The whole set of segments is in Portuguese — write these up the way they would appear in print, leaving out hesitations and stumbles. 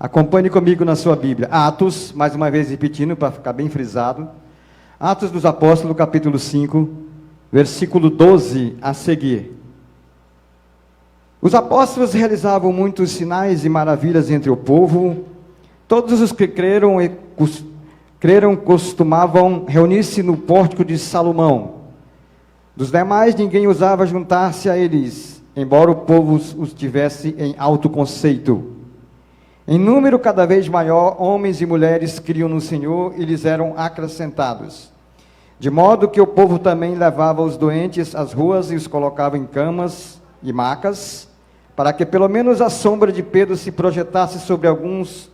Acompanhe comigo na sua Bíblia. Atos, mais uma vez repetindo para ficar bem frisado. Atos dos Apóstolos, capítulo 5, versículo 12 a seguir. Os apóstolos realizavam muitos sinais e maravilhas entre o povo. Todos os que creram costumavam reunir-se no pórtico de Salomão. Dos demais, ninguém ousava juntar-se a eles, embora o povo os tivesse em alto conceito. Em número cada vez maior, homens e mulheres criam no Senhor e lhes eram acrescentados. De modo que o povo também levava os doentes às ruas e os colocava em camas e macas, para que pelo menos a sombra de Pedro se projetasse sobre alguns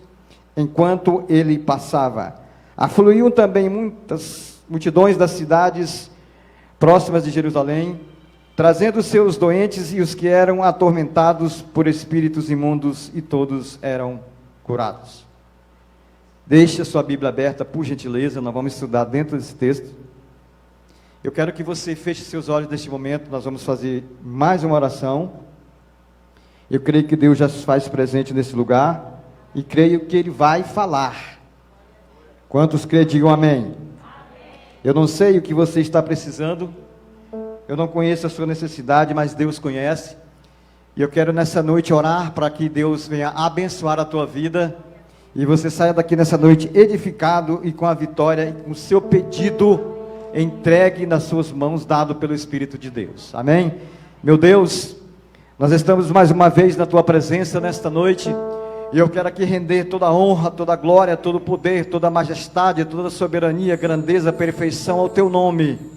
enquanto ele passava. Afluíam também muitas multidões das cidades próximas de Jerusalém, trazendo seus doentes e os que eram atormentados por espíritos imundos, e todos eram curados. Deixe a sua Bíblia aberta, por gentileza, nós vamos estudar dentro desse texto. Eu quero que você feche seus olhos neste momento, nós vamos fazer mais uma oração. Eu creio que Deus já se faz presente nesse lugar, e creio que Ele vai falar. Quantos creem, digam amém. Eu não sei o que você está precisando, eu não conheço a sua necessidade, mas Deus conhece. E eu quero nessa noite orar para que Deus venha abençoar a tua vida, e você saia daqui nessa noite edificado e com a vitória, e com o seu pedido entregue nas suas mãos, dado pelo Espírito de Deus. Amém? Meu Deus, nós estamos mais uma vez na tua presença nesta noite, e eu quero aqui render toda a honra, toda a glória, todo o poder, toda a majestade, toda a soberania, grandeza, perfeição ao teu nome.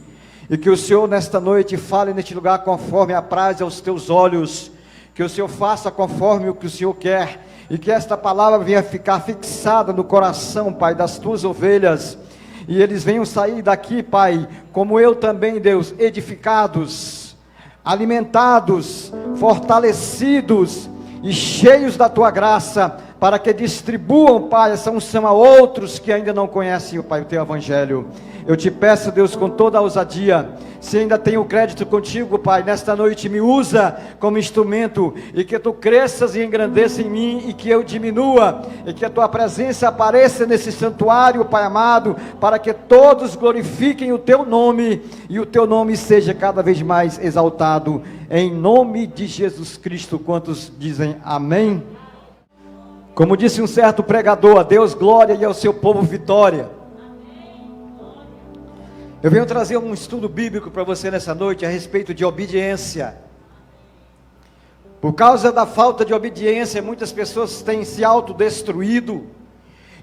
E que o Senhor nesta noite fale neste lugar conforme apraz aos teus olhos, que o Senhor faça conforme o que o Senhor quer, e que esta palavra venha ficar fixada no coração, Pai, das tuas ovelhas, e eles venham sair daqui, Pai, como eu também, Deus, edificados, alimentados, fortalecidos e cheios da tua graça, para que distribuam, Pai, essa unção a outros que ainda não conhecem, Pai, o teu evangelho. Eu te peço, Deus, com toda a ousadia, se ainda tenho crédito contigo, Pai, nesta noite me usa como instrumento, e que tu cresças e engrandeça em mim, e que eu diminua, e que a tua presença apareça nesse santuário, Pai amado, para que todos glorifiquem o teu nome, e o teu nome seja cada vez mais exaltado, em nome de Jesus Cristo. Quantos dizem amém? Como disse um certo pregador, a Deus glória e ao seu povo vitória. Eu venho trazer um estudo bíblico para você nessa noite a respeito de obediência. Por causa da falta de obediência, muitas pessoas têm se autodestruído,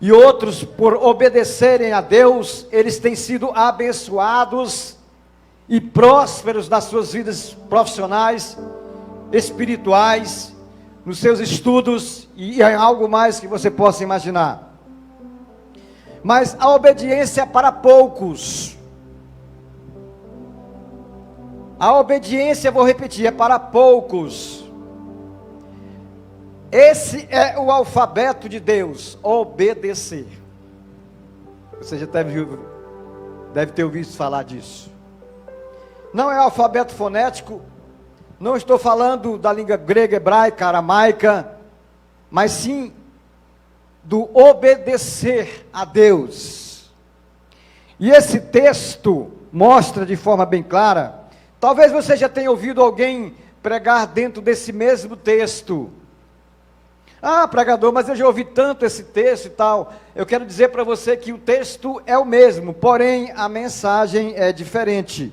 e outros, por obedecerem a Deus, eles têm sido abençoados e prósperos nas suas vidas profissionais, espirituais, nos seus estudos e em algo mais que você possa imaginar. Mas a obediência é para poucos. A obediência, vou repetir, é para poucos. Esse é o alfabeto de Deus, obedecer. Você já deve ter ouvido falar disso. Não é alfabeto fonético, não estou falando da língua grega, hebraica, aramaica, mas sim do obedecer a Deus. E esse texto mostra de forma bem clara. Talvez você já tenha ouvido alguém pregar dentro desse mesmo texto. Ah, pregador, mas eu já ouvi tanto esse texto e tal. Eu quero dizer para você que o texto é o mesmo, porém a mensagem é diferente.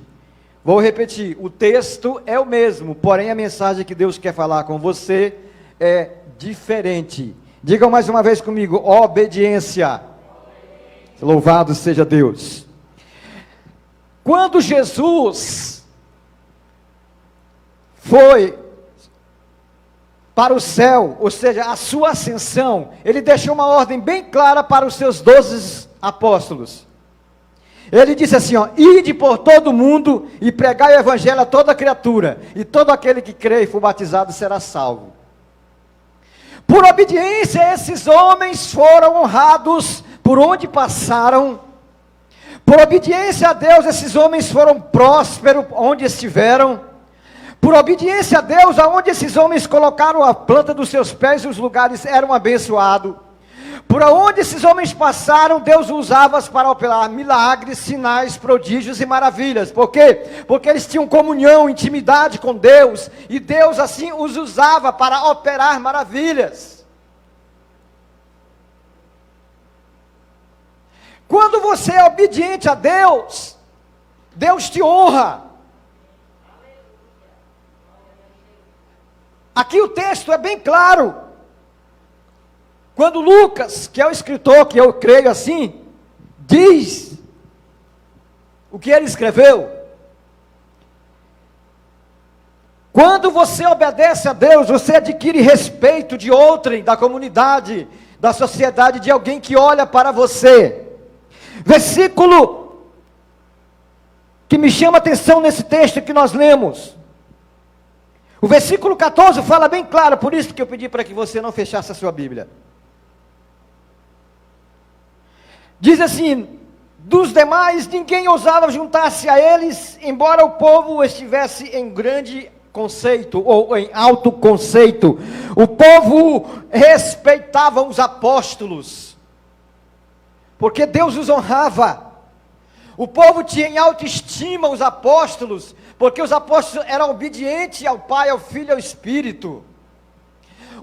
Vou repetir, o texto é o mesmo, porém a mensagem que Deus quer falar com você é diferente. Digam mais uma vez comigo, obediência. Louvado seja Deus. Quando Jesus foi para o céu, ou seja, a sua ascensão, ele deixou uma ordem bem clara para os seus 12 apóstolos. Ele disse assim, ó: ide por todo mundo e pregai o evangelho a toda criatura, e todo aquele que crê e for batizado será salvo. Por obediência, esses homens foram honrados por onde passaram. Por obediência a Deus, esses homens foram prósperos onde estiveram. Por obediência a Deus, aonde esses homens colocaram a planta dos seus pés, os lugares eram abençoados. Por onde esses homens passaram, Deus usava-os para operar milagres, sinais, prodígios e maravilhas. Por quê? Porque eles tinham comunhão, intimidade com Deus, e Deus assim os usava para operar maravilhas. Quando você é obediente a Deus, Deus te honra. Aqui o texto é bem claro. Quando Lucas, que é o escritor, que eu creio assim, diz o que ele escreveu. Quando você obedece a Deus, você adquire respeito de outrem, da comunidade, da sociedade, de alguém que olha para você. Versículo que me chama a atenção nesse texto que nós lemos. O versículo 14 fala bem claro, por isso que eu pedi para que você não fechasse a sua Bíblia. Diz assim: dos demais ninguém ousava juntar-se a eles, embora o povo estivesse em grande conceito, ou em alto conceito. O povo respeitava os apóstolos, porque Deus os honrava. O povo tinha em autoestima os apóstolos, porque os apóstolos eram obedientes ao Pai, ao Filho e ao Espírito.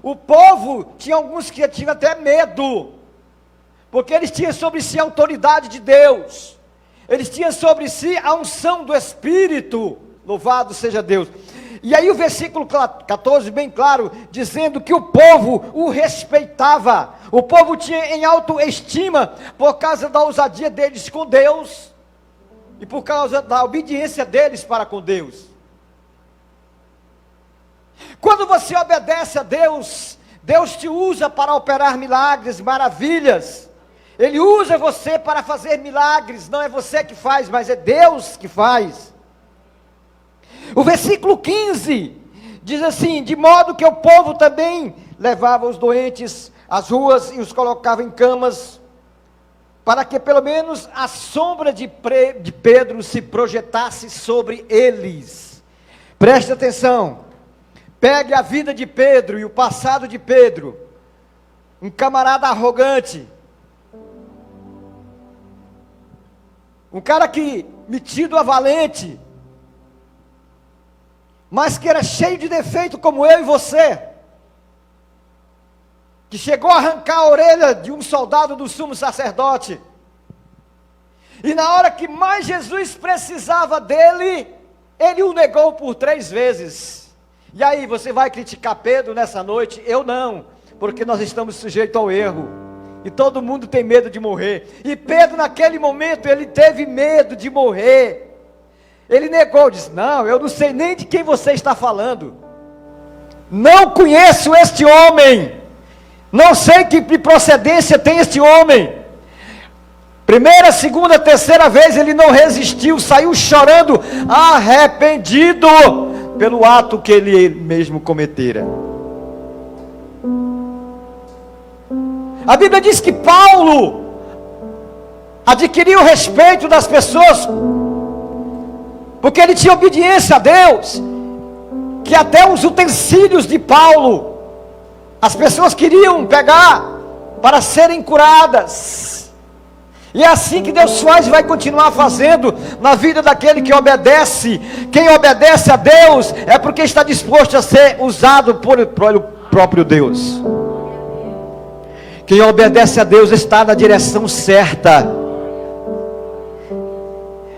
O povo tinha alguns que tinham até medo, porque eles tinham sobre si a autoridade de Deus, eles tinham sobre si a unção do Espírito, louvado seja Deus. E aí o versículo 14, bem claro, dizendo que o povo o respeitava, o povo tinha em autoestima, por causa da ousadia deles com Deus, e por causa da obediência deles para com Deus. Quando você obedece a Deus, Deus te usa para operar milagres, maravilhas. Ele usa você para fazer milagres, não é você que faz, mas é Deus que faz. O versículo 15 diz assim: de modo que o povo também levava os doentes às ruas e os colocava em camas, para que pelo menos a sombra de Pedro se projetasse sobre eles. Preste atenção, pegue a vida de Pedro e o passado de Pedro, um camarada arrogante, um cara que metido a valente, mas que era cheio de defeito como eu e você, que chegou a arrancar a orelha de um soldado do sumo sacerdote, e na hora que mais Jesus precisava dele, ele o negou por 3 vezes. E aí, você vai criticar Pedro nessa noite? Eu não, porque nós estamos sujeitos ao erro, e todo mundo tem medo de morrer, e Pedro naquele momento, ele teve medo de morrer, ele negou, disse: não, eu não sei nem de quem você está falando, não conheço este homem, não sei que procedência tem este homem. Primeira, segunda, terceira vez ele não resistiu, saiu chorando, arrependido pelo ato que ele mesmo cometera. A Bíblia diz que Paulo adquiriu o respeito das pessoas, porque ele tinha obediência a Deus, que até os utensílios de Paulo, as pessoas queriam pegar para serem curadas. E é assim que Deus faz e vai continuar fazendo na vida daquele que obedece. Quem obedece a Deus é porque está disposto a ser usado pelo próprio Deus. Quem obedece a Deus está na direção certa.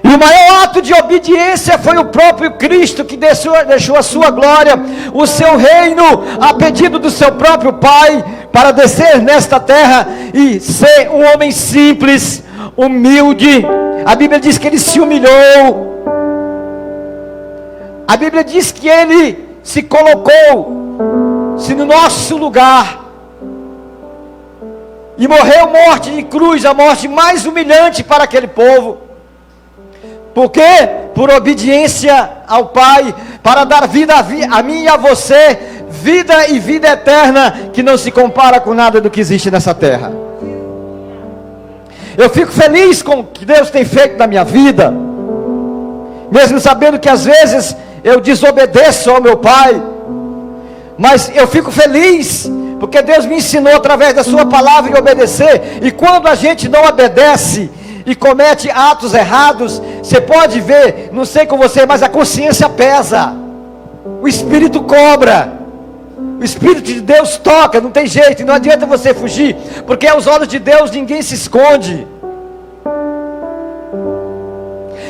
E o maior ato de obediência foi o próprio Cristo, que deixou a sua glória, o seu reino, a pedido do seu próprio Pai, para descer nesta terra e ser um homem simples, humilde. A Bíblia diz que ele se humilhou. A Bíblia diz que ele se colocou-se no nosso lugar e morreu morte de cruz, a morte mais humilhante para aquele povo. Por quê? Por obediência ao Pai, para dar vida a mim e a você, vida e vida eterna, que não se compara com nada do que existe nessa terra. Eu fico feliz com o que Deus tem feito na minha vida, mesmo sabendo que às vezes eu desobedeço ao meu Pai, mas eu fico feliz, Porque Deus me ensinou através da sua palavra em obedecer. E quando a gente não obedece e comete atos errados, você pode ver, não sei com você, mas a consciência pesa, o Espírito cobra, o Espírito de Deus toca, não tem jeito, não adianta você fugir, porque aos olhos de Deus ninguém se esconde.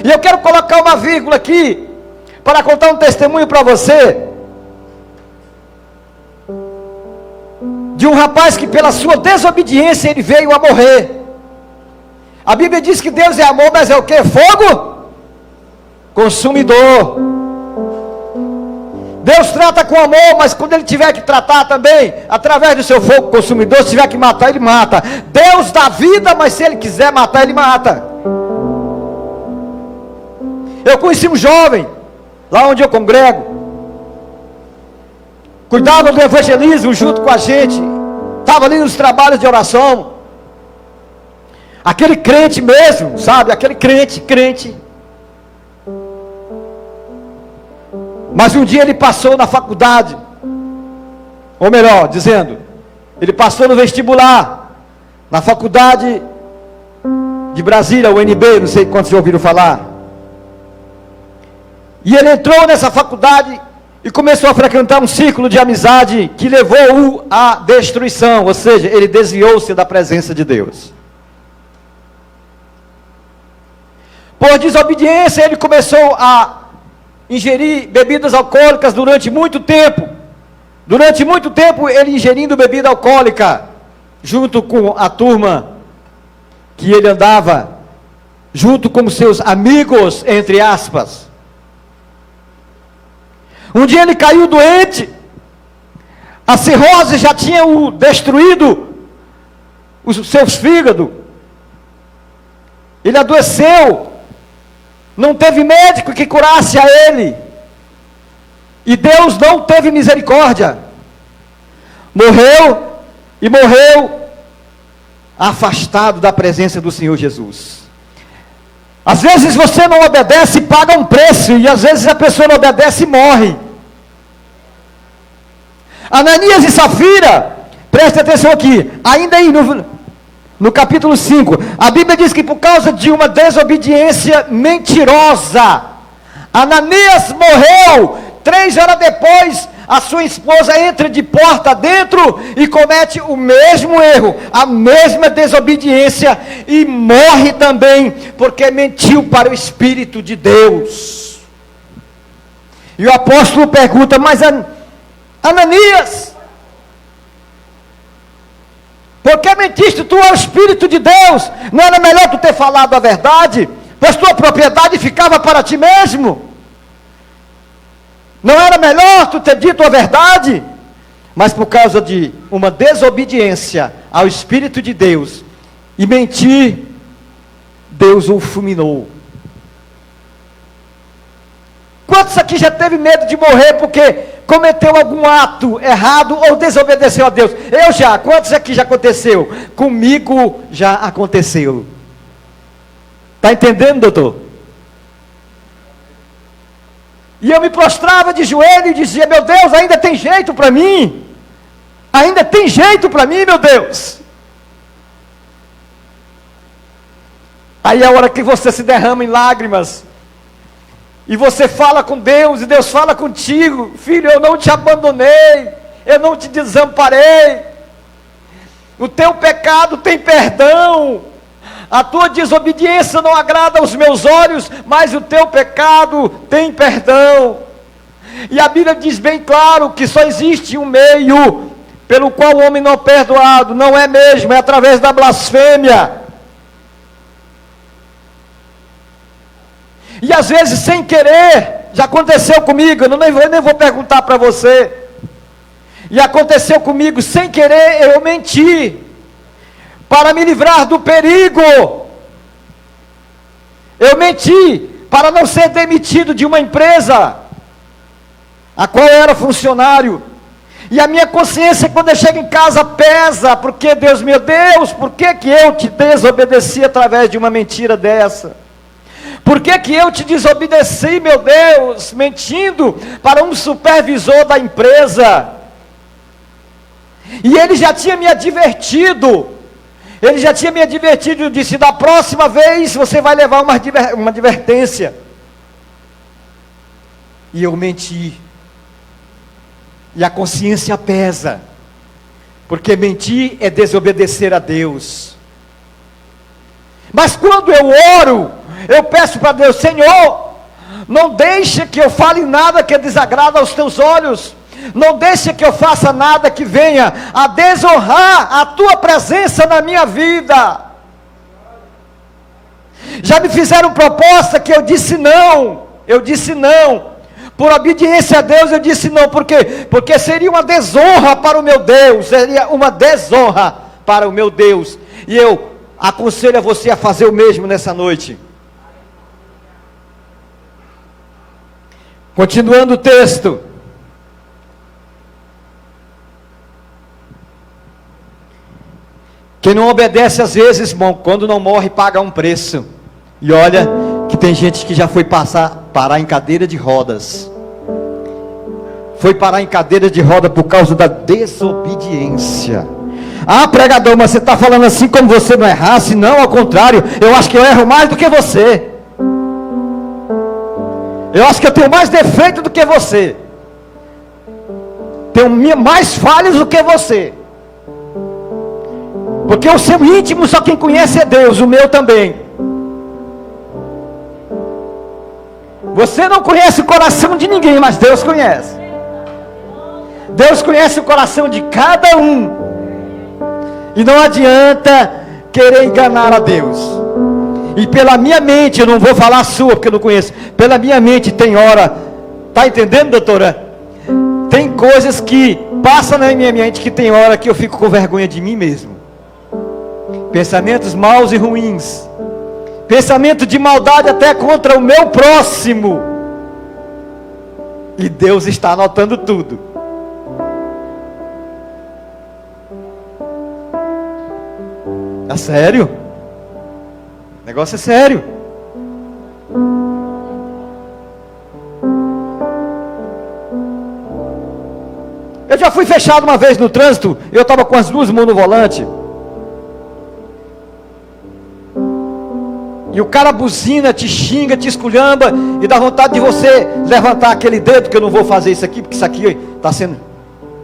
E eu quero colocar uma vírgula aqui, para contar um testemunho para você, de um rapaz que pela sua desobediência ele veio a morrer. A Bíblia diz que Deus é amor, mas é o que? Fogo consumidor. Deus trata com amor, mas quando Ele tiver que tratar também, através do seu fogo consumidor, se tiver que matar, Ele mata. Deus dá vida, mas se Ele quiser matar, Ele mata. Eu conheci um jovem, lá onde eu congrego, cuidava do evangelismo junto com a gente, estava ali nos trabalhos de oração, aquele crente mesmo, sabe, aquele crente, mas um dia ele passou na faculdade, ou melhor dizendo, ele passou no vestibular, na faculdade de Brasília, UNB, não sei quantos já ouviram falar, e ele entrou nessa faculdade, e começou a frequentar um círculo de amizade, que levou-o à destruição, ou seja, ele desviou-se da presença de Deus. Por desobediência, ele começou a ingerir bebidas alcoólicas durante muito tempo. Durante muito tempo, ele ingerindo bebida alcoólica, junto com a turma que ele andava, junto com seus amigos, entre aspas. Um dia ele caiu doente, a cirrose já tinha o destruído os seus fígados, ele adoeceu, não teve médico que curasse a ele, e Deus não teve misericórdia, morreu afastado da presença do Senhor Jesus. Às vezes você não obedece e paga um preço, e às vezes a pessoa não obedece e morre. Ananias e Safira, preste atenção aqui, ainda aí no capítulo 5, a Bíblia diz que por causa de uma desobediência mentirosa, Ananias morreu. 3 horas depois, a sua esposa entra de porta dentro e comete o mesmo erro, a mesma desobediência, e morre também, porque mentiu para o Espírito de Deus. E o apóstolo pergunta: mas Ananias, por que mentiste tu ao Espírito de Deus? Não era melhor tu ter falado a verdade, pois tua propriedade ficava para ti mesmo? Não era melhor tu ter dito a verdade? Mas por causa de uma desobediência ao Espírito de Deus e mentir, Deus o fulminou. Quantos aqui já teve medo de morrer porque cometeu algum ato errado ou desobedeceu a Deus? Eu já. Quantos aqui já aconteceu? Comigo já aconteceu. Está entendendo, doutor? E eu me prostrava de joelho e dizia: meu Deus, ainda tem jeito para mim? Ainda tem jeito para mim, meu Deus? Aí é a hora que você se derrama em lágrimas, e você fala com Deus, e Deus fala contigo: filho, eu não te abandonei, eu não te desamparei, o teu pecado tem perdão, a tua desobediência não agrada aos meus olhos, mas o teu pecado tem perdão. E a Bíblia diz bem claro que só existe um meio pelo qual o homem não é perdoado, não é mesmo? É através da blasfêmia. E às vezes sem querer, já aconteceu comigo, eu nem vou perguntar para você, e aconteceu comigo, sem querer eu menti, para me livrar do perigo. Eu menti para não ser demitido de uma empresa a qual eu era funcionário. E a minha consciência, quando eu chego em casa, pesa, porque Deus, meu Deus, por que eu te desobedeci através de uma mentira dessa? Por que eu te desobedeci, meu Deus, mentindo para um supervisor da empresa? E ele já tinha me advertido. Ele já tinha me advertido, disse: da próxima vez você vai levar uma advertência. E eu menti. E a consciência pesa. Porque mentir é desobedecer a Deus. Mas quando eu oro, eu peço para Deus: Senhor, não deixe que eu fale nada que desagrada aos teus olhos. Não deixe que eu faça nada que venha a desonrar a tua presença na minha vida. Já me fizeram proposta que eu disse não. Eu disse não. Por obediência a Deus eu disse não. Por quê? Porque seria uma desonra para o meu Deus. Seria uma desonra para o meu Deus. E eu aconselho a você a fazer o mesmo nessa noite. Continuando o texto. Quem não obedece às vezes, irmão, quando não morre, paga um preço. E olha que tem gente que já foi parar em cadeira de rodas. Foi parar em cadeira de roda por causa da desobediência. Ah, pregador, mas você está falando assim como você não errasse? Não, ao contrário, eu acho que eu erro mais do que você. Eu acho que eu tenho mais defeito do que você. Tenho mais falhas do que você. Porque o seu íntimo só quem conhece é Deus, o meu também. Você não conhece o coração de ninguém, mas Deus conhece. Deus conhece o coração de cada um. E não adianta querer enganar a Deus. E pela minha mente, eu não vou falar a sua, porque eu não conheço. Pela minha mente tem hora. Está entendendo, doutora? Tem coisas que passam na minha mente que tem hora que eu fico com vergonha de mim mesmo. Pensamentos maus e ruins. Pensamento de maldade até contra o meu próximo. E Deus está anotando tudo. É sério? O negócio é sério. Eu já fui fechado uma vez no trânsito. Eu estava com as duas mãos no volante. E o cara buzina, te xinga, te esculhamba, e dá vontade de você levantar aquele dedo, que eu não vou fazer isso aqui, porque isso aqui está sendo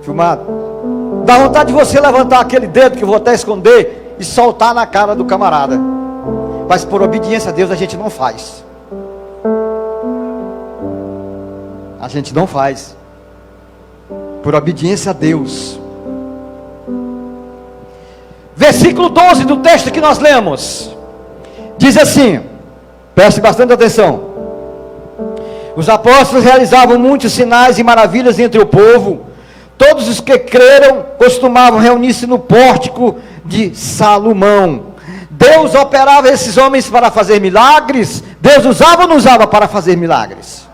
filmado. Dá vontade de você levantar aquele dedo, que eu vou até esconder, e soltar na cara do camarada. Mas por obediência a Deus a gente não faz. A gente não faz. Por obediência a Deus. Versículo 12 do texto que nós lemos. Diz assim, preste bastante atenção. Os apóstolos realizavam muitos sinais e maravilhas entre o povo. Todos os que creram costumavam reunir-se no pórtico de Salomão. Deus operava esses homens para fazer milagres. Deus usava ou não usava para fazer milagres?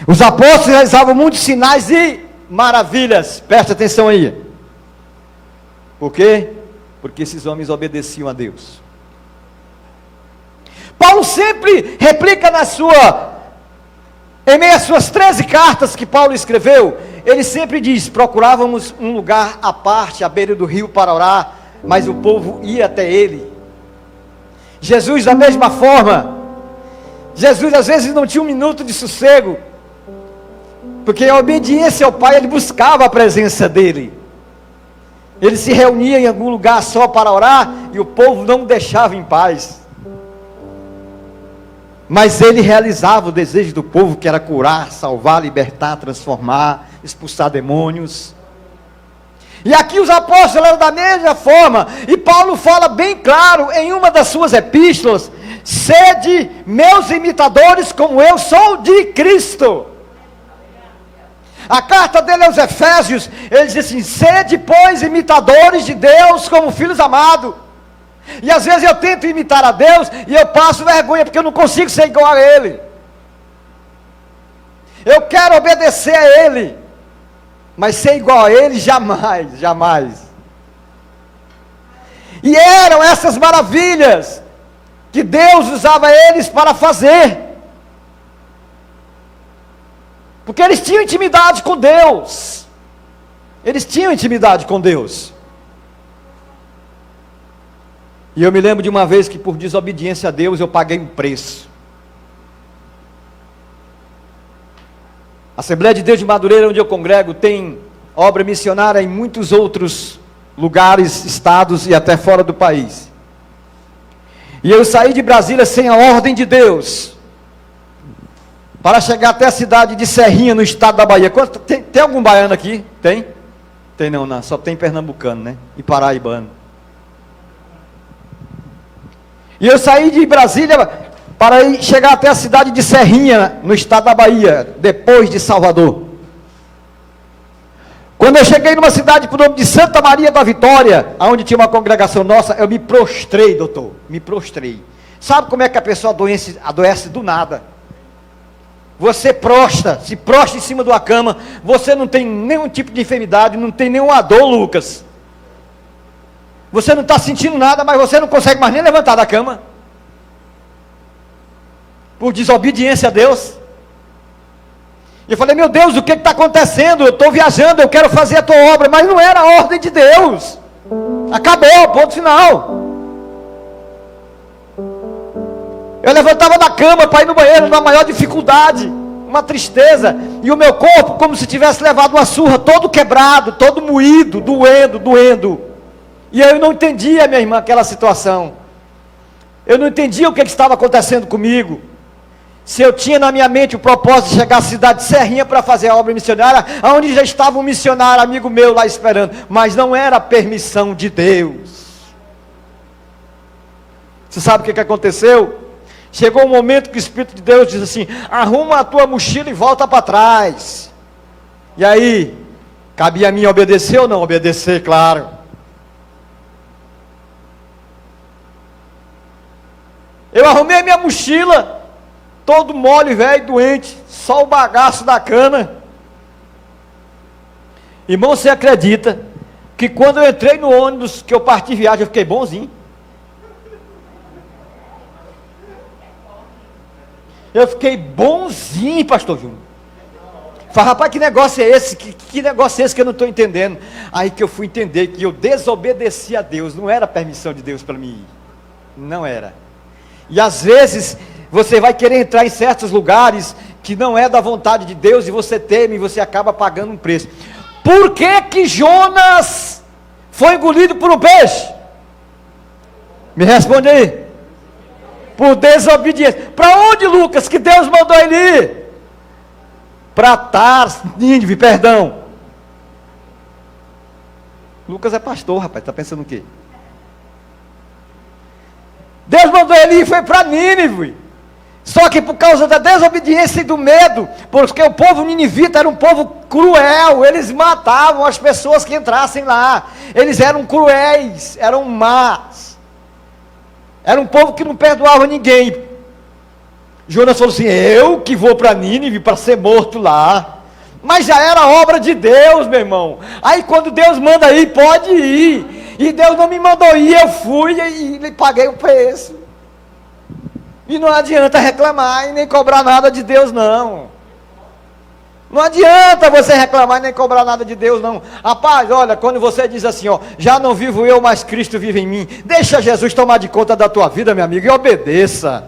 Os apóstolos realizavam muitos sinais e maravilhas. Preste atenção aí. Por quê? Porque esses homens obedeciam a Deus. Paulo sempre replica em meio às suas 13 cartas que Paulo escreveu, ele sempre diz: procurávamos um lugar à parte, à beira do rio para orar, mas o povo ia até ele. Jesus da mesma forma. Jesus às vezes não tinha um minuto de sossego, porque em obediência ao Pai ele buscava a presença dele. Ele se reunia em algum lugar só para orar, e o povo não o deixava em paz. Mas ele realizava o desejo do povo, que era curar, salvar, libertar, transformar, expulsar demônios. E aqui os apóstolos eram da mesma forma. E Paulo fala bem claro em uma das suas epístolas: sede meus imitadores como eu sou de Cristo. A carta dele aos Efésios, ele diz assim: sede pois imitadores de Deus como filhos amados. E às vezes eu tento imitar a Deus e eu passo vergonha, porque eu não consigo ser igual a Ele. Eu quero obedecer a Ele, mas ser igual a Ele, jamais, jamais. E eram essas maravilhas que Deus usava eles para fazer, porque eles tinham intimidade com Deus. Eles tinham intimidade com Deus. E eu me lembro de uma vez que por desobediência a Deus eu paguei um preço. A Assembleia de Deus de Madureira, onde eu congrego, tem obra missionária em muitos outros lugares, estados e até fora do país. E eu saí de Brasília sem a ordem de Deus, para chegar até a cidade de Serrinha, no estado da Bahia. Tem algum baiano aqui? Tem? Tem não, só tem pernambucano, né? E paraibano. E eu saí de Brasília para chegar até a cidade de Serrinha, no estado da Bahia, depois de Salvador. Quando eu cheguei numa cidade por nome de Santa Maria da Vitória, onde tinha uma congregação nossa, eu me prostrei, doutor, me prostrei. Sabe como é que a pessoa adoece do nada? Você se prostra em cima de uma cama, você não tem nenhum tipo de enfermidade, não tem nenhuma dor, Lucas. Você não está sentindo nada, mas você não consegue mais nem levantar da cama. Por desobediência a Deus. E eu falei, meu Deus, o que está acontecendo? Eu estou viajando, eu quero fazer a tua obra, mas não era a ordem de Deus. Acabou, ponto final. Eu levantava da cama para ir no banheiro, numa maior dificuldade, uma tristeza, e o meu corpo como se tivesse levado uma surra, todo quebrado, todo moído, doendo. E eu não entendia, minha irmã, aquela situação. Eu não entendia o que estava acontecendo comigo. Se eu tinha na minha mente o propósito de chegar à cidade de Serrinha para fazer a obra missionária, onde já estava um missionário amigo meu lá esperando, mas não era permissão de Deus. Você sabe o que aconteceu? Chegou um momento que o Espírito de Deus diz assim: arruma a tua mochila e volta para trás. E aí, cabia a mim obedecer ou não obedecer? Claro. Eu arrumei minha mochila, todo mole, velho, doente, só o bagaço da cana. Irmão, você acredita que quando eu entrei no ônibus, que eu parti viagem, eu fiquei bonzinho? Eu fiquei bonzinho, pastor Júnior. Falei, rapaz, que negócio é esse? Que negócio é esse que eu não estou entendendo? Aí que eu fui entender que eu desobedeci a Deus, não era permissão de Deus para mim ir. Não era. E às vezes, você vai querer entrar em certos lugares que não é da vontade de Deus, e você teme, e você acaba pagando um preço. Por que que Jonas foi engolido por um peixe? Me responde aí. Por desobediência. Para onde, Lucas, que Deus mandou ele ir? Para Tarso, Nínive, perdão. Lucas é pastor, rapaz, está pensando o quê? Deus mandou ele ir e foi para Nínive. Só que por causa da desobediência e do medo, porque o povo ninivita era um povo cruel, eles matavam as pessoas que entrassem lá. Eles eram cruéis, eram más. Era um povo que não perdoava ninguém. Jonas falou assim: eu que vou para Nínive para ser morto lá. Mas já era obra de Deus, meu irmão. Aí quando Deus manda ir, pode ir. E Deus não me mandou ir, eu fui e paguei o preço. E não adianta reclamar e nem cobrar nada de Deus, não. Não adianta você reclamar e nem cobrar nada de Deus, não. Rapaz, olha, quando você diz assim, ó, já não vivo eu, mas Cristo vive em mim. Deixa Jesus tomar de conta da tua vida, meu amigo, e obedeça.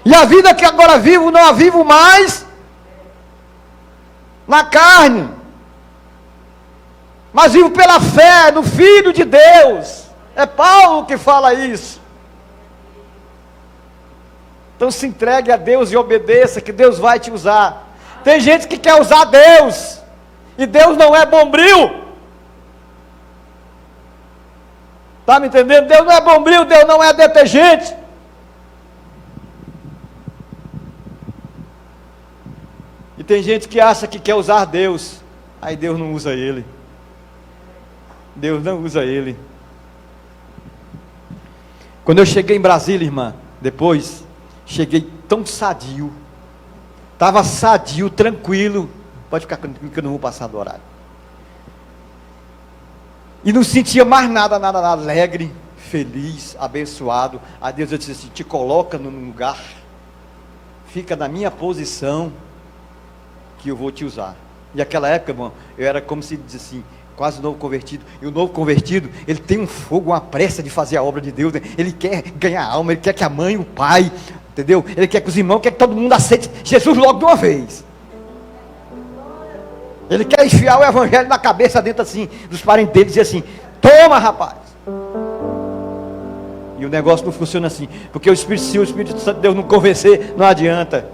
E a vida que agora vivo, não a vivo mais na carne, mas vivo pela fé no Filho de Deus. É Paulo que fala isso. Então se entregue a Deus e obedeça, que Deus vai te usar. Tem gente que quer usar Deus, e Deus não é bombril. Está me entendendo? Deus não é bombril, Deus não é detergente. E tem gente que acha que quer usar Deus, aí Deus não usa ele. Deus não usa ele. Quando eu cheguei em Brasília, irmã, depois, cheguei tão sadio, estava sadio, tranquilo, pode ficar comigo que eu não vou passar do horário, e não sentia mais nada, alegre, feliz, abençoado. A Deus eu disse assim: te coloca num lugar, fica na minha posição, que eu vou te usar. E aquela época, irmão, eu era como se diz assim, quase novo convertido. E o novo convertido, ele tem um fogo, uma pressa de fazer a obra de Deus, né? Ele quer ganhar alma, ele quer que a mãe, o pai, entendeu? Ele quer que os irmãos, quer que todo mundo aceite Jesus logo de uma vez. Ele quer enfiar o evangelho na cabeça dentro assim, dos parentes dele, e dizer assim, toma, rapaz. E o negócio não funciona assim, porque o Espírito Santo de Deus não convencer, não adianta.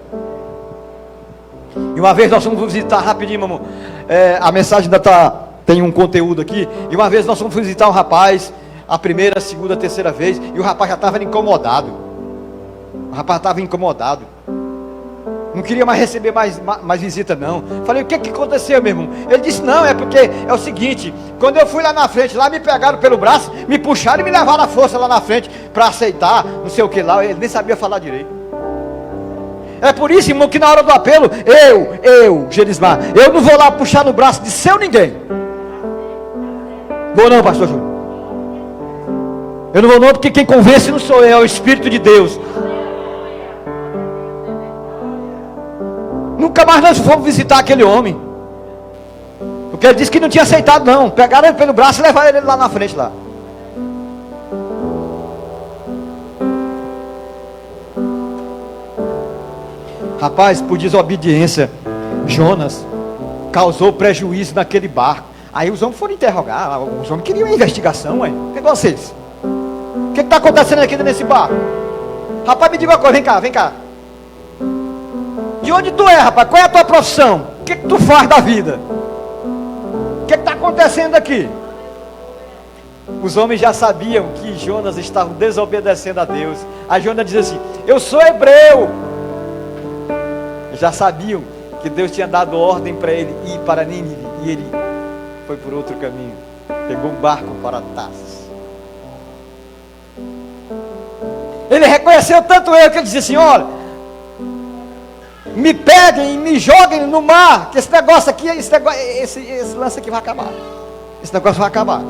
E uma vez nós fomos visitar, rapidinho, mamãe, a mensagem ainda tem um conteúdo aqui. E uma vez nós fomos visitar um rapaz, a primeira, a segunda, a terceira vez, e o rapaz já estava incomodado. O rapaz estava incomodado. Não queria mais receber mais visita, não. Falei, o que aconteceu, meu irmão? Ele disse, não, é porque é o seguinte, quando eu fui lá na frente, lá me pegaram pelo braço, me puxaram e me levaram à força lá na frente, para aceitar, não sei o que lá, ele nem sabia falar direito. É por isso, irmão, que na hora do apelo, Gerismar, eu não vou lá puxar no braço de seu ninguém. Vou não, pastor Júnior. Eu não vou não, porque quem convence não sou eu, é o Espírito de Deus. Nunca mais nós fomos visitar aquele homem, porque ele disse que não tinha aceitado não. Pegaram ele pelo braço e levaram ele lá na frente lá. Rapaz, por desobediência, Jonas causou prejuízo naquele barco. Aí os homens foram interrogar, os homens queriam uma investigação, ué. O que é vocês? O que está acontecendo aqui nesse barco? Rapaz, me diga uma coisa, vem cá. De onde tu é, rapaz? Qual é a tua profissão? O que tu faz da vida? O que está acontecendo aqui? Os homens já sabiam que Jonas estava desobedecendo a Deus. Aí Jonas diz assim, eu sou hebreu. Já sabiam que Deus tinha dado ordem para ele ir para Nínive, e ele foi por outro caminho, pegou um barco para Tarsis. Ele reconheceu tanto ele que ele disse assim, olha, me peguem e me joguem no mar, que esse negócio aqui, esse lance aqui vai acabar, esse negócio vai acabar.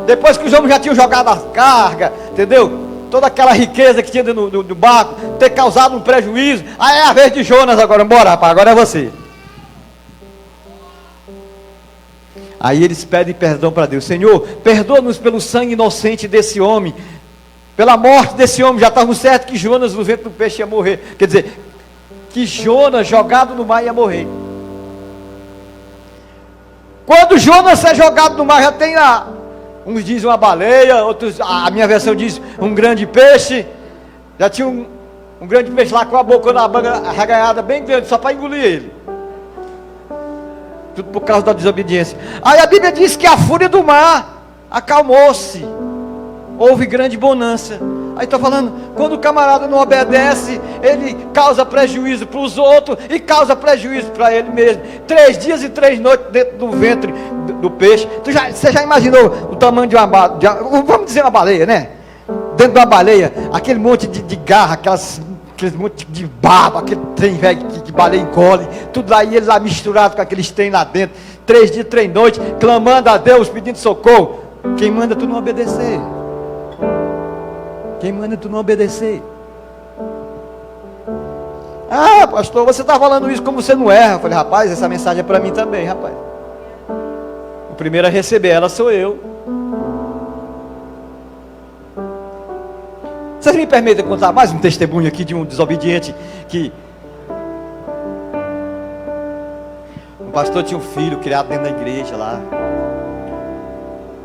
Depois que os homens já tinham jogado a carga, entendeu? Toda aquela riqueza que tinha no barco, ter causado um prejuízo. Aí é a vez de Jonas agora, bora rapaz, agora é você. Aí eles pedem perdão para Deus. Senhor, perdoa-nos pelo sangue inocente desse homem, pela morte desse homem. Já estávamos certos que Jonas no ventre do peixe ia morrer. Quer dizer, que Jonas jogado no mar ia morrer. Quando Jonas é jogado no mar, já tem lá, uns dizem uma baleia, outros, a minha versão diz um grande peixe. Já tinha um grande peixe lá com a boca na manga arreganhada bem grande, só para engolir ele. Tudo por causa da desobediência. Aí a Bíblia diz que a fúria do mar acalmou-se, houve grande bonança. Aí está falando, quando o camarada não obedece, ele causa prejuízo para os outros e causa prejuízo para ele mesmo. 3 dias e 3 noites dentro do ventre do peixe. Você já imaginou o tamanho de uma baleia, vamos dizer uma baleia, né? Dentro da baleia, aquele monte de garra, aquele monte de baba, aquele trem velho que baleia engole, tudo lá, e ele lá misturado com aqueles trem lá dentro, 3 dias, 3 noites, clamando a Deus, pedindo socorro. Quem manda tu não obedecer? Quem manda tu não obedecer? Ah, pastor, você está falando isso como você não erra. Eu falei, rapaz, essa mensagem é para mim também, rapaz. O primeiro a receber ela sou eu. Vocês me permitem contar mais um testemunho aqui de um desobediente que... Um pastor tinha um filho criado dentro da igreja lá.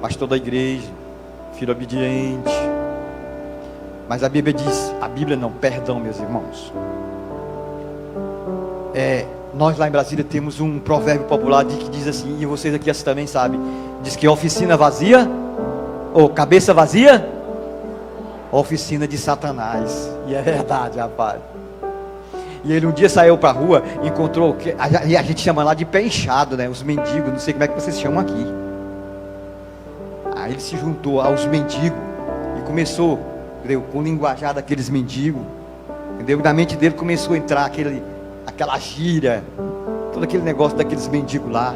Pastor da igreja, filho obediente. Mas a Bíblia diz, a Bíblia não, perdão meus irmãos. Nós lá em Brasília temos um provérbio popular que diz assim, e vocês aqui também sabem, diz que oficina vazia, ou cabeça vazia, oficina de Satanás. E é verdade, rapaz. E ele um dia saiu para a rua, encontrou, e a gente chama lá de pé inchado, né? Os mendigos, não sei como é que vocês chamam aqui. Aí ele se juntou aos mendigos e começou, entendeu, com o linguajar daqueles mendigos, entendeu? Na mente dele começou a entrar aquela gíria, todo aquele negócio daqueles mendigos lá.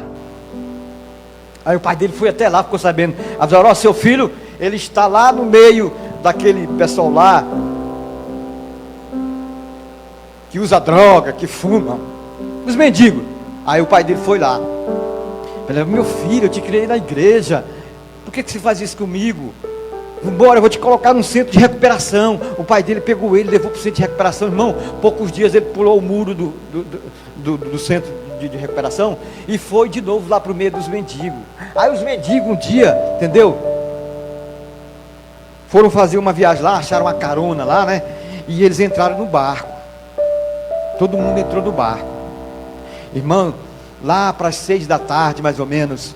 Aí o pai dele foi até lá, ficou sabendo, avisou, ó, seu filho, ele está lá no meio daquele pessoal lá, que usa droga, que fuma, os mendigos. Aí o pai dele foi lá. Ele falou: meu filho, eu te criei na igreja, por que você faz isso comigo? Vambora, eu vou te colocar num centro de recuperação. O pai dele pegou ele, levou para o centro de recuperação. Irmão, poucos dias ele pulou o muro do centro de recuperação e foi de novo lá para o meio dos mendigos. Aí os mendigos um dia, entendeu? Foram fazer uma viagem lá, acharam uma carona lá, né? E eles entraram no barco. Todo mundo entrou no barco. Irmão, lá para as 6 da tarde, mais ou menos,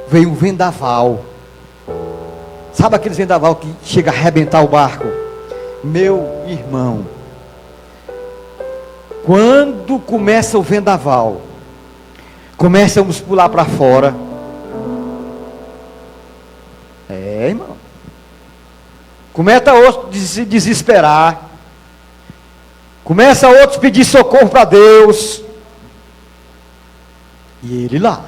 veio um vendaval. Sabe aqueles vendaval que chega a arrebentar o barco? Meu irmão, quando começa o vendaval, começamos a pular para fora. Irmão. Começa outros a se desesperar. Começa outros a pedir socorro para Deus. E ele lá.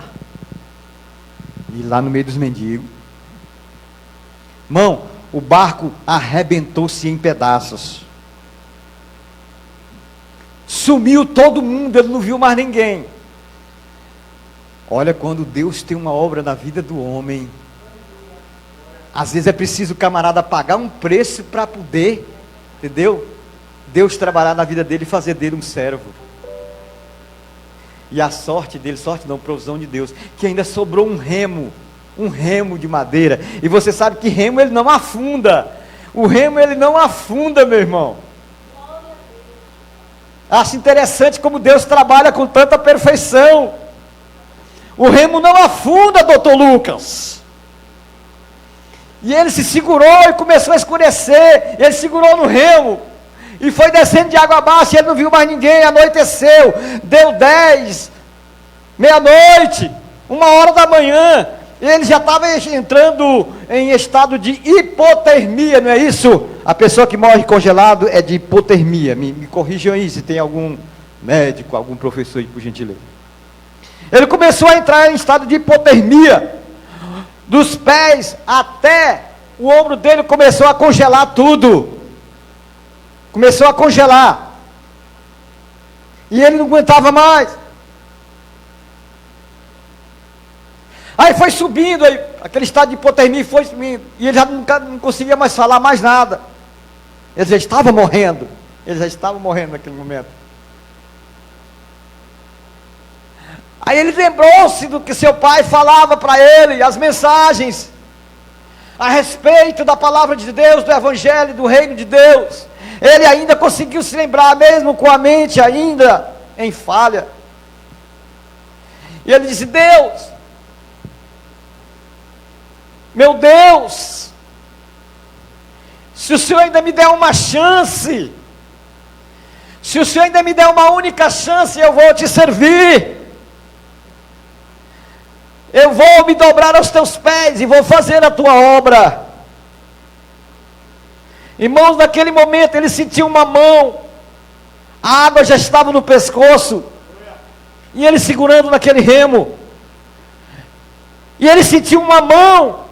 E lá no meio dos mendigos. Irmão, o barco arrebentou-se em pedaços. Sumiu todo mundo, ele não viu mais ninguém. Olha, quando Deus tem uma obra na vida do homem, às vezes é preciso o camarada pagar um preço para poder, entendeu? Deus trabalhar na vida dele e fazer dele um servo. E a sorte dele, sorte não, provisão de Deus, que ainda sobrou um remo de madeira. E você sabe que remo ele não afunda. O remo ele não afunda, meu irmão. Acho interessante como Deus trabalha com tanta perfeição. O remo não afunda, doutor Lucas. E ele se segurou e começou a escurecer. Ele segurou no remo e foi descendo de água abaixo. E ele não viu mais ninguém. Anoiteceu, deu 10, meia-noite, 1h da manhã. Ele já estava entrando em estado de hipotermia, não é isso? A pessoa que morre congelado é de hipotermia. Me corrijam aí se tem algum médico, algum professor aí, por gentileza. Ele começou a entrar em estado de hipotermia. Dos pés até o ombro dele começou a congelar tudo. Começou a congelar. E ele não aguentava mais. Aí foi subindo, aí, aquele estado de hipotermia foi subindo. E ele já não conseguia mais falar mais nada. Ele já estava morrendo. Ele já estava morrendo naquele momento. Aí ele lembrou-se do que seu pai falava para ele, as mensagens a respeito da palavra de Deus, do evangelho, do reino de Deus. Ele ainda conseguiu se lembrar, mesmo com a mente ainda em falha. E ele disse: Deus, meu Deus, se o Senhor ainda me der uma chance, se o Senhor ainda me der uma única chance, eu vou te servir. Eu vou me dobrar aos teus pés e vou fazer a tua obra. Irmãos, naquele momento ele sentiu uma mão, a água já estava no pescoço, e ele segurando naquele remo, e ele sentiu uma mão,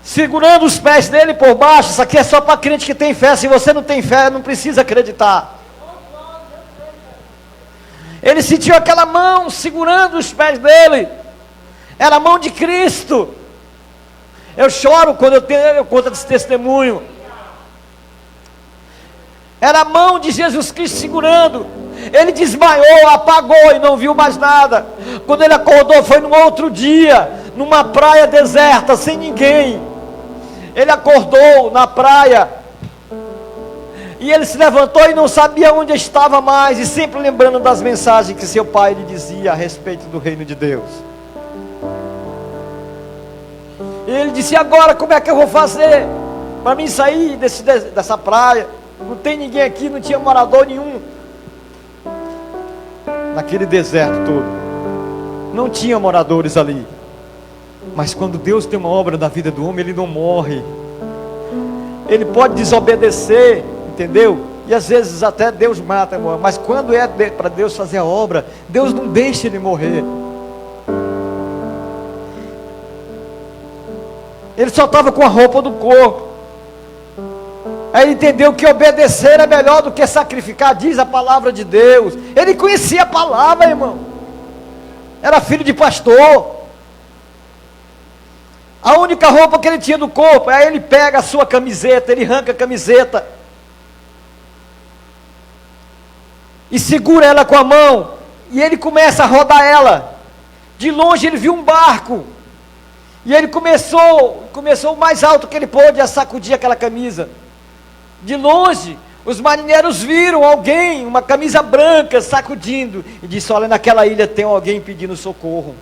segurando os pés dele por baixo. Isso aqui é só para crente que tem fé. Se você não tem fé, não precisa acreditar. Ele sentiu aquela mão segurando os pés dele. Era a mão de Cristo. Eu choro quando eu conto esse testemunho. Era a mão de Jesus Cristo segurando. Ele desmaiou, apagou e não viu mais nada. Quando ele acordou foi num outro dia, numa praia deserta, sem ninguém. Ele acordou na praia e ele se levantou e não sabia onde estava mais, e sempre lembrando das mensagens que seu pai lhe dizia a respeito do reino de Deus. E ele disse: agora como é que eu vou fazer para mim sair dessa praia? Não tem ninguém aqui, não tinha morador nenhum naquele deserto todo, não tinha moradores ali. Mas quando Deus tem uma obra na vida do homem, ele não morre. Ele pode desobedecer, entendeu? E às vezes até Deus mata, mas quando é para Deus fazer a obra, Deus não deixa ele morrer. Ele só estava com a roupa do corpo. Aí ele entendeu que obedecer é melhor do que sacrificar, diz a palavra de Deus. Ele conhecia a palavra, irmão. Era filho de pastor. A única roupa que ele tinha do corpo, aí ele pega a sua camiseta, ele arranca a camiseta e segura ela com a mão, e ele começa a rodar ela. De longe ele viu um barco, e ele começou o mais alto que ele pôde a sacudir aquela camisa. De longe, os marinheiros viram alguém, uma camisa branca, sacudindo, e disse: olha, naquela ilha tem alguém pedindo socorro.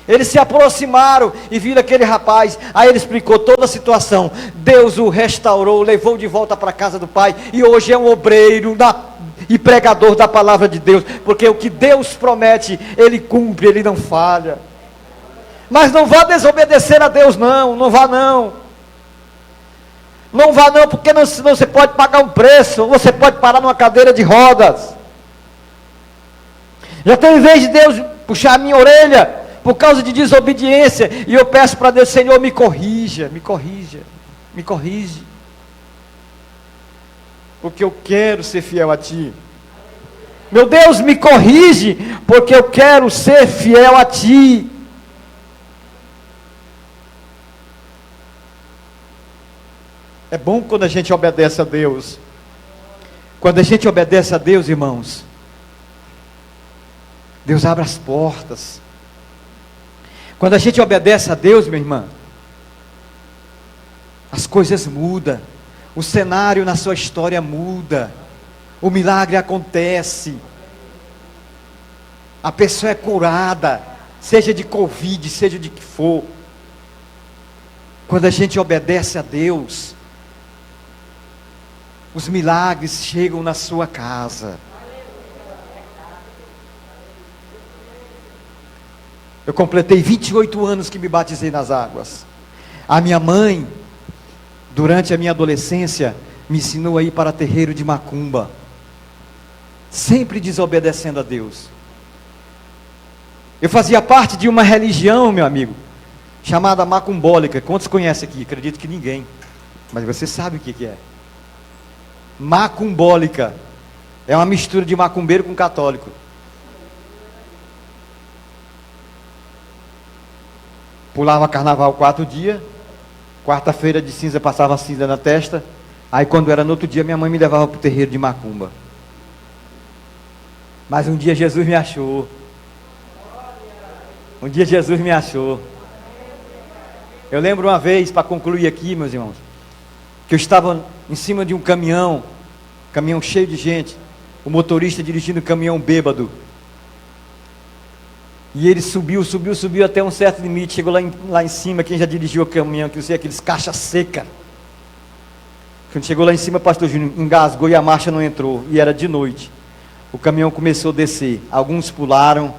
Eles se aproximaram e viram aquele rapaz. Aí ele explicou toda a situação. Deus o restaurou, levou de volta para a casa do pai, e hoje é um obreiro e pregador da palavra de Deus, porque o que Deus promete, Ele cumpre, Ele não falha. Mas não vá desobedecer a Deus, não vá não. Não vá não, porque senão você pode pagar um preço, ou você pode parar numa cadeira de rodas. Já tem vez de Deus puxar a minha orelha, por causa de desobediência, e eu peço para Deus: Senhor, me corrija, porque eu quero ser fiel a Ti. Meu Deus, me corrige, porque eu quero ser fiel a Ti. É bom quando a gente obedece a Deus. Quando a gente obedece a Deus, irmãos, Deus abre as portas. Quando a gente obedece a Deus, minha irmã, as coisas mudam. O cenário na sua história muda. O milagre acontece. A pessoa é curada, seja de Covid, seja de que for. Quando a gente obedece a Deus, os milagres chegam na sua casa. Eu completei 28 anos que me batizei nas águas. A minha mãe, durante a minha adolescência, me ensinou a ir para terreiro de macumba, sempre desobedecendo a Deus. Eu fazia parte de uma religião, meu amigo, chamada macumbólica. Quantos conhecem aqui? Acredito que ninguém, mas você sabe o que é. Macumbólica é uma mistura de macumbeiro com católico. Pulava carnaval 4 dias, quarta-feira de cinza passava cinza na testa, aí quando era no outro dia minha mãe me levava para o terreiro de macumba. Mas um dia Jesus me achou. Eu lembro uma vez, para concluir aqui, meus irmãos, que eu estava em cima de um caminhão cheio de gente, o motorista dirigindo o caminhão bêbado. E ele subiu até um certo limite, chegou lá em cima. Quem já dirigiu o caminhão, que não sei, aqueles caixa seca. Quando chegou lá em cima, pastor Júnior engasgou e a marcha não entrou, e era de noite. O caminhão começou a descer, alguns pularam,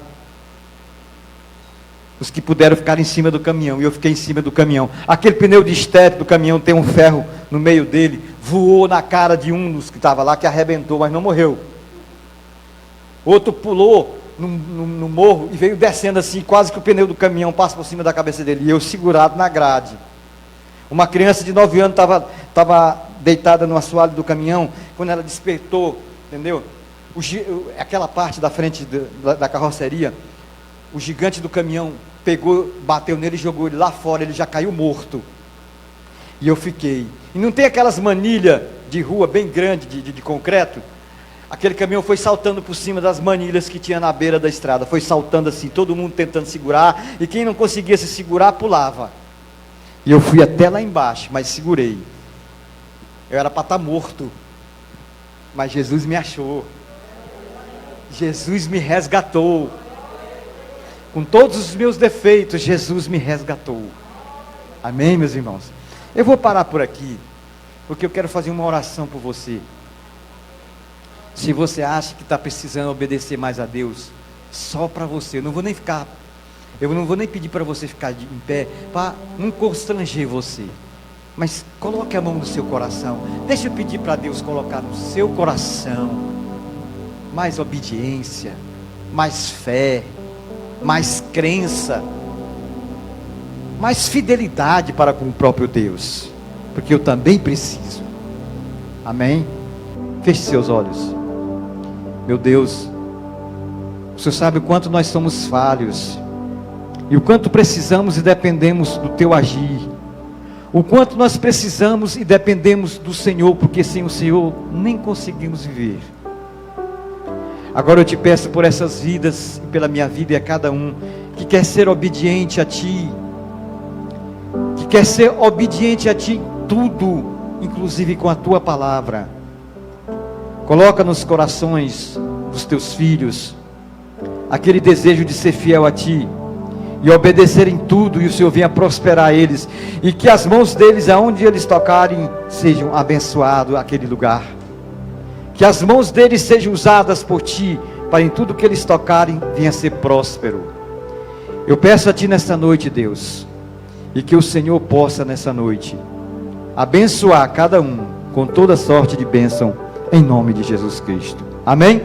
os que puderam ficar em cima do caminhão, e eu fiquei em cima do caminhão. Aquele pneu de estética do caminhão tem um ferro no meio dele, voou na cara de um dos que estava lá, que arrebentou, mas não morreu. Outro pulou no morro e veio descendo assim, quase que o pneu do caminhão passa por cima da cabeça dele, e eu segurado na grade. Uma criança de 9 anos estava deitada no assoalho do caminhão. Quando ela despertou, entendeu? Aquela parte da frente da carroceria, o gigante do caminhão pegou, bateu nele e jogou ele lá fora. Ele já caiu morto. E eu fiquei. E não tem aquelas manilhas de rua bem grandes de concreto? Aquele caminhão foi saltando por cima das manilhas que tinha na beira da estrada. Foi saltando assim, todo mundo tentando segurar. E quem não conseguia se segurar, pulava. E eu fui até lá embaixo, mas segurei. Eu era para estar morto. Mas Jesus me achou. Jesus me resgatou. Com todos os meus defeitos, Jesus me resgatou. Amém, meus irmãos? Eu vou parar por aqui, porque eu quero fazer uma oração por você. Se você acha que está precisando obedecer mais a Deus, só para você, eu não vou nem pedir para você ficar em pé, para não constranger você, mas coloque a mão no seu coração. Deixa eu pedir para Deus colocar no seu coração mais obediência, mais fé, mais crença, mais fidelidade para com o próprio Deus. porque eu também preciso. Amém? Feche seus olhos. Meu Deus, o Senhor sabe o quanto nós somos falhos, e o quanto precisamos e dependemos do Teu agir, o quanto nós precisamos e dependemos do Senhor, porque sem o Senhor nem conseguimos viver. Agora eu te peço por essas vidas, e pela minha vida e a cada um, que quer ser obediente a Ti, que quer ser obediente a Ti em tudo, inclusive com a Tua palavra. Coloca nos corações dos Teus filhos aquele desejo de ser fiel a Ti e obedecer em tudo, e o Senhor venha prosperar eles, e que as mãos deles, aonde eles tocarem, sejam abençoados aquele lugar, que as mãos deles sejam usadas por Ti, para em tudo que eles tocarem, venha ser próspero. Eu peço a Ti nesta noite, Deus, e que o Senhor possa nessa noite abençoar cada um com toda sorte de bênção, em nome de Jesus Cristo. Amém?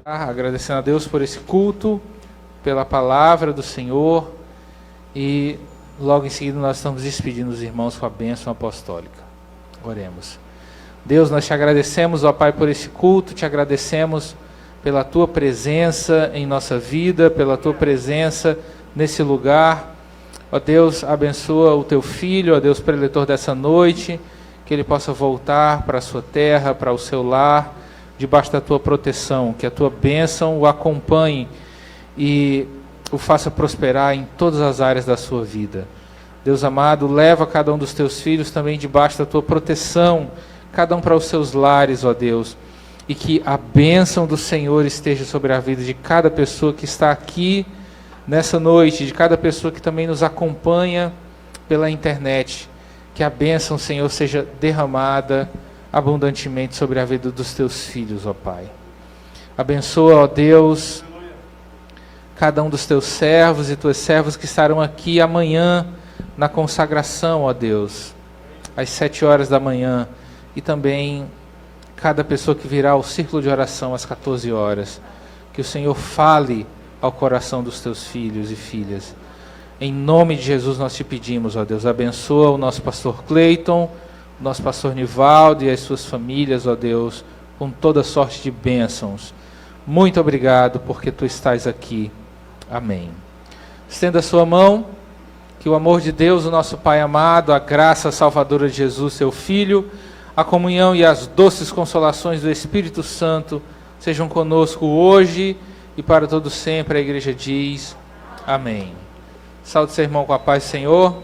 Agradecendo a Deus por esse culto, pela palavra do Senhor, e logo em seguida nós estamos despedindo os irmãos com a bênção apostólica. Oremos. Deus, nós te agradecemos, ó Pai, por esse culto, te agradecemos pela Tua presença em nossa vida, pela Tua presença nesse lugar. Ó Deus, abençoa o Teu Filho, ó Deus, preletor dessa noite, que ele possa voltar para a sua terra, para o seu lar, debaixo da Tua proteção, que a Tua bênção o acompanhe e o faça prosperar em todas as áreas da sua vida. Deus amado, leva cada um dos Teus filhos também debaixo da Tua proteção, cada um para os seus lares, ó Deus, e que a bênção do Senhor esteja sobre a vida de cada pessoa que está aqui nessa noite, de cada pessoa que também nos acompanha pela internet. Que a bênção, Senhor, seja derramada abundantemente sobre a vida dos Teus filhos, ó Pai. Abençoa, ó Deus, cada um dos Teus servos e Tuas servas que estarão aqui amanhã na consagração, ó Deus, às 7 horas da manhã, e também cada pessoa que virá ao círculo de oração às 14 horas. Que o Senhor fale ao coração dos Teus filhos e filhas. Em nome de Jesus nós te pedimos, ó Deus, abençoa o nosso pastor Cleiton, o nosso pastor Nivaldo e as suas famílias, ó Deus, com toda sorte de bênçãos. Muito obrigado porque Tu estás aqui. Amém. Estenda a sua mão, que o amor de Deus, o nosso Pai amado, a graça salvadora de Jesus, Seu Filho, a comunhão e as doces consolações do Espírito Santo sejam conosco hoje e para todo sempre. A igreja diz amém. Saúde seu irmão com a paz do Senhor.